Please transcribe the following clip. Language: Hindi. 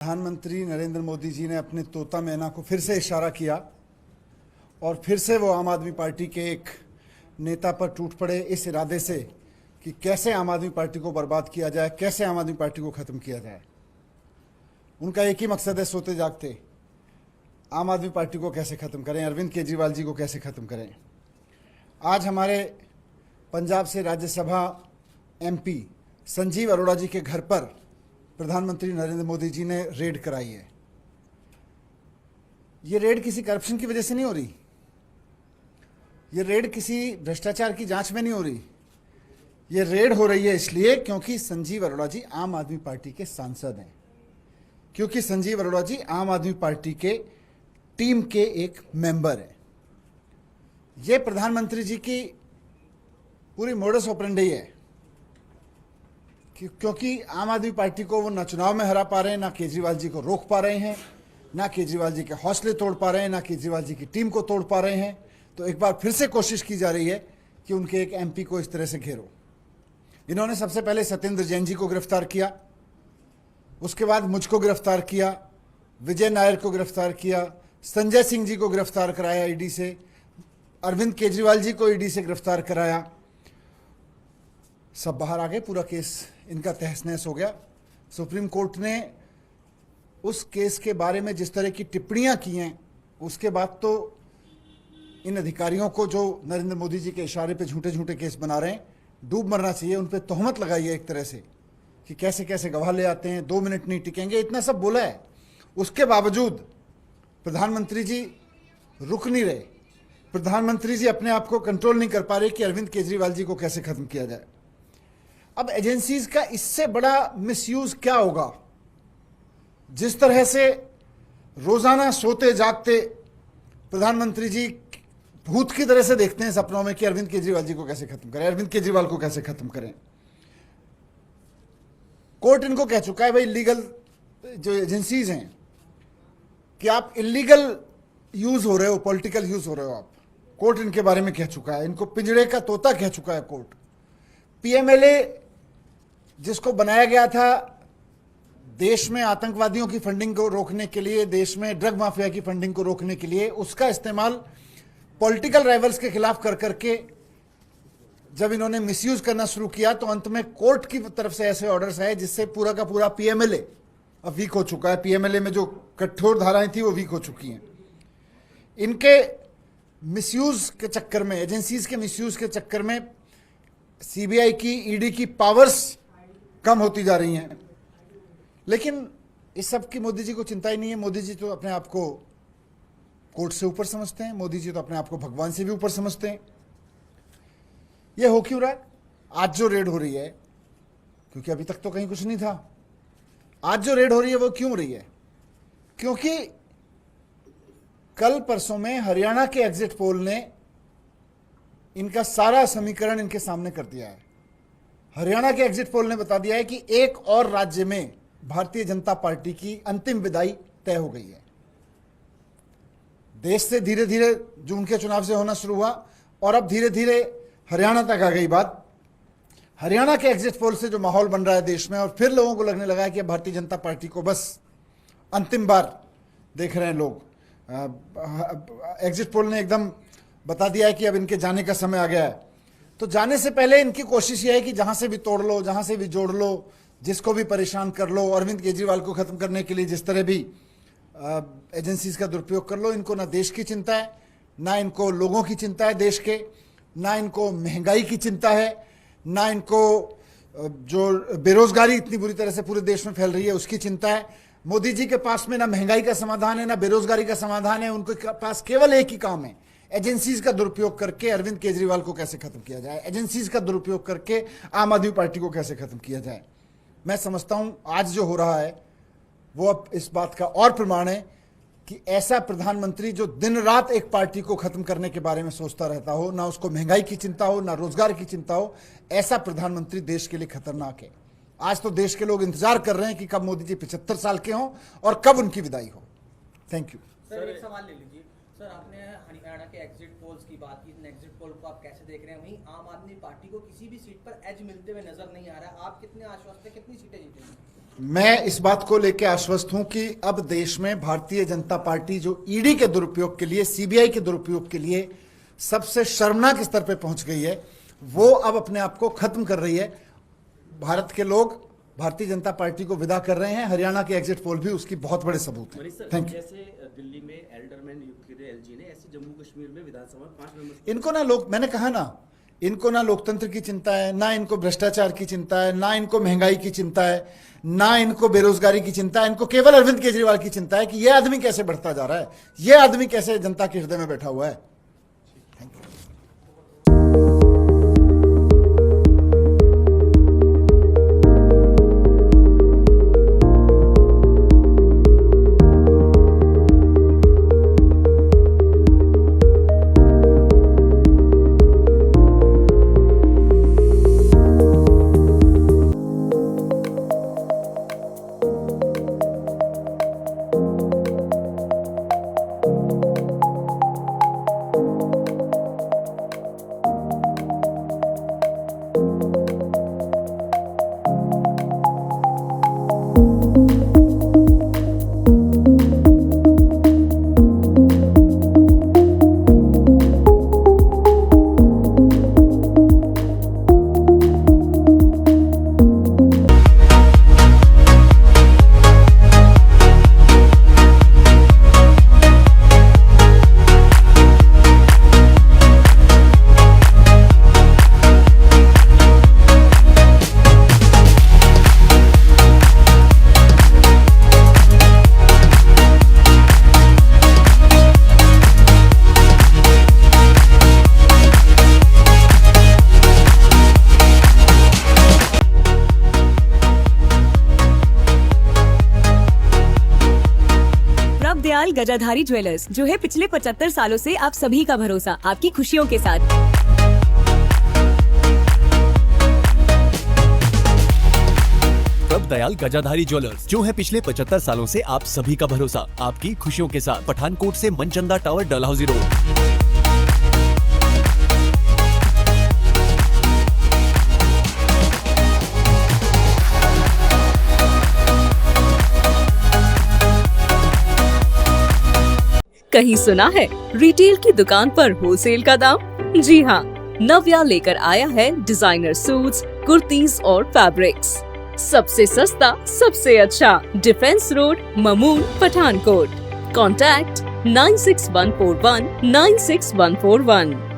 प्रधानमंत्री नरेंद्र मोदी जी ने अपने तोता मैना को फिर से इशारा किया और फिर से वो आम आदमी पार्टी के एक नेता पर टूट पड़े इस इरादे से कि कैसे आम आदमी पार्टी को बर्बाद किया जाए, कैसे आम आदमी पार्टी को ख़त्म किया जाए। उनका एक ही मकसद है, सोते जागते आम आदमी पार्टी को कैसे ख़त्म करें, अरविंद केजरीवाल जी को कैसे ख़त्म करें। आज हमारे पंजाब से राज्यसभा एमपी संजीव अरोड़ा जी के घर पर प्रधानमंत्री नरेंद्र मोदी जी ने रेड कराई है। ये रेड किसी करप्शन की वजह से नहीं हो रही, ये रेड किसी भ्रष्टाचार की जांच में नहीं हो रही, ये रेड हो रही है इसलिए क्योंकि संजीव अरोड़ा जी आम आदमी पार्टी के सांसद हैं, क्योंकि संजीव अरोड़ा जी आम आदमी पार्टी के टीम के एक मेंबर हैं। ये प्रधानमंत्री जी की पूरी मोडस ऑपरेंडी है क्योंकि आम आदमी पार्टी को वो ना चुनाव में हरा पा रहे हैं, ना केजरीवाल जी को रोक पा रहे हैं, ना केजरीवाल जी के हौसले तोड़ पा रहे हैं, ना केजरीवाल जी की टीम को तोड़ पा रहे हैं। तो एक बार फिर से कोशिश की जा रही है कि उनके एक एमपी को इस तरह से घेरो। इन्होंने सबसे पहले सत्येंद्र जैन जी को गिरफ्तार किया, उसके बाद मुझको गिरफ्तार किया, विजय नायर को गिरफ्तार किया, संजय सिंह जी को गिरफ्तार कराया ईडी से, अरविंद केजरीवाल जी को ईडी से गिरफ्तार कराया। सब बाहर आ गए, पूरा केस इनका तहस नहस हो गया। सुप्रीम कोर्ट ने उस केस के बारे में जिस तरह की टिप्पणियां की हैं, उसके बाद तो इन अधिकारियों को जो नरेंद्र मोदी जी के इशारे पे झूठे झूठे केस बना रहे हैं, डूब मरना चाहिए। उन पर तोहमत लगाई है एक तरह से कि कैसे कैसे गवाह ले आते हैं, 2 मिनट नहीं टिकेंगे, इतना सब बोला है। उसके बावजूद प्रधानमंत्री जी रुक नहीं रहे, प्रधानमंत्री जी अपने आप को कंट्रोल नहीं कर पा रहे कि अरविंद केजरीवाल जी को कैसे खत्म किया जाए। अब एजेंसीज का इससे बड़ा मिसयूज क्या होगा? जिस तरह से रोजाना सोते जागते प्रधानमंत्री जी भूत की तरह से देखते हैं सपनों में कि अरविंद केजरीवाल जी को कैसे खत्म करें, अरविंद केजरीवाल को कैसे खत्म करें। कोर्ट इनको कह चुका है भाई, लीगल जो एजेंसीज हैं कि आप इलीगल यूज हो रहे हो, पॉलिटिकल यूज हो रहे हो आप। कोर्ट इनके बारे में कह चुका है, इनको पिंजड़े का तोता कह चुका है कोर्ट। पीएमएलए जिसको बनाया गया था देश में आतंकवादियों की फंडिंग को रोकने के लिए, देश में ड्रग माफिया की फंडिंग को रोकने के लिए, उसका इस्तेमाल पॉलिटिकल राइवल्स के खिलाफ कर करके जब इन्होंने मिसयूज करना शुरू किया तो अंत में कोर्ट की तरफ से ऐसे ऑर्डर्स आए जिससे पूरा का पूरा पीएमएलए अब वीक हो चुका है। पीएमएलए में जो कठोर धाराएं थी वो वीक हो चुकी हैं। इनके मिसयूज के चक्कर में, एजेंसीज के मिसयूज के चक्कर में सीबीआई की, ईडी की पावर्स कम होती जा रही हैं। लेकिन इस सब की मोदी जी को चिंता ही नहीं है। मोदी जी तो अपने आप को कोर्ट से ऊपर समझते हैं, मोदी जी तो अपने आप को भगवान से भी ऊपर समझते हैं। ये हो क्यों रहा है? आज जो रेड हो रही है, क्योंकि अभी तक तो कहीं कुछ नहीं था, आज जो रेड हो रही है वो क्यों हो रही है? क्योंकि कल परसों में हरियाणा के एग्जिट पोल ने इनका सारा समीकरण इनके सामने कर दिया है। हरियाणा के एग्जिट पोल ने बता दिया है कि एक और राज्य में भारतीय जनता पार्टी की अंतिम विदाई तय हो गई है। देश से धीरे धीरे जून के चुनाव से होना शुरू हुआ और अब धीरे धीरे हरियाणा तक आ गई बात। हरियाणा के एग्जिट पोल से जो माहौल बन रहा है देश में, और फिर लोगों को लगने लगा है कि भारतीय जनता पार्टी को बस अंतिम बार देख रहे हैं लोग। एग्जिट पोल ने एकदम बता दिया है कि अब इनके जाने का समय आ गया है। तो जाने से पहले इनकी कोशिश यह है कि जहां से भी तोड़ लो, जहां से भी जोड़ लो, जिसको भी परेशान कर लो, अरविंद केजरीवाल को खत्म करने के लिए जिस तरह भी एजेंसीज का दुरुपयोग कर लो। इनको ना देश की चिंता है, ना इनको लोगों की चिंता है देश के, ना इनको महंगाई की चिंता है, ना इनको जो बेरोजगारी इतनी बुरी तरह से पूरे देश में फैल रही है उसकी चिंता है। मोदी जी के पास में ना महंगाई का समाधान है, ना बेरोजगारी का समाधान है। उनके पास केवल एक ही काम है, एजेंसीज का दुरुपयोग करके अरविंद केजरीवाल को कैसे खत्म किया जाए, एजेंसीज का दुरुपयोग करके आम आदमी पार्टी को कैसे खत्म किया जाए। मैं समझता हूं आज जो हो रहा है वो अब इस बात का और प्रमाण है कि ऐसा प्रधानमंत्री जो दिन रात एक पार्टी को खत्म करने के बारे में सोचता रहता हो, ना उसको महंगाई की चिंता हो, ना रोजगार की चिंता हो, ऐसा प्रधानमंत्री देश के लिए खतरनाक है। आज तो देश के लोग इंतजार कर रहे हैं कि कब मोदी जी 75 साल के हों और कब उनकी विदाई हो। Thank you sir. एक सवाल ले लीजिए सर, आपने हरियाणा के एग्जिट पोल्स की बात की, इन एग्जिट पोल को आप कैसे देख रहे हैं? वहीं आम आदमी पार्टी को किसी भी सीट पर एज मिलते हुए नजर नहीं आ रहा है। आप कितने आश्वस्त हैं, कितनी सीटें जीतेंगी? मैं इस बात को लेकर आश्वस्त हूं कि अब देश में भारतीय जनता पार्टी जो ईडी के दुरुपयोग के लिए, सीबीआई के दुरुपयोग के लिए सबसे शर्मनाक स्तर पर पहुंच गई है, वो अब अपने आप को खत्म कर रही है। भारत के लोग भारतीय जनता पार्टी को विदा कर रहे हैं। हरियाणा के एग्जिट पोल भी उसकी बहुत बड़े सबूत है। Thank you. जैसे दिल्ली में एल्डरमैन नियुक्त किए थे एलजी ने, ऐसे जम्मू कश्मीर में विधानसभा 5 मेंबर्स। इनको ना मैंने कहा ना, इनको ना लोकतंत्र की चिंता है, ना इनको भ्रष्टाचार की चिंता है, ना इनको महंगाई की चिंता है, ना इनको बेरोजगारी की चिंता है। इनको केवल अरविंद केजरीवाल की चिंता है कि यह आदमी कैसे बढ़ता जा रहा है, यह आदमी कैसे जनता के हृदय में बैठा हुआ है। Thank you. Dayal Gajadhari jewellers, जो है पिछले 75 सालों से आप सभी का भरोसा, आपकी खुशियों के साथ। प्रभ दयाल गजाधारी ज्वेलर्स, जो है पिछले 75 सालों से आप सभी का भरोसा, आपकी खुशियों के साथ। पठानकोट से मनचंदा टावर, डलहौजी रोड। कहीं सुना है रिटेल की दुकान पर होलसेल का दाम? जी हाँ, नव्या लेकर आया है डिजाइनर सूट्स, कुर्तीज और फैब्रिक्स। सबसे सस्ता, सबसे अच्छा, defence road, Mamun, Pathankot. Contact 96141 96141।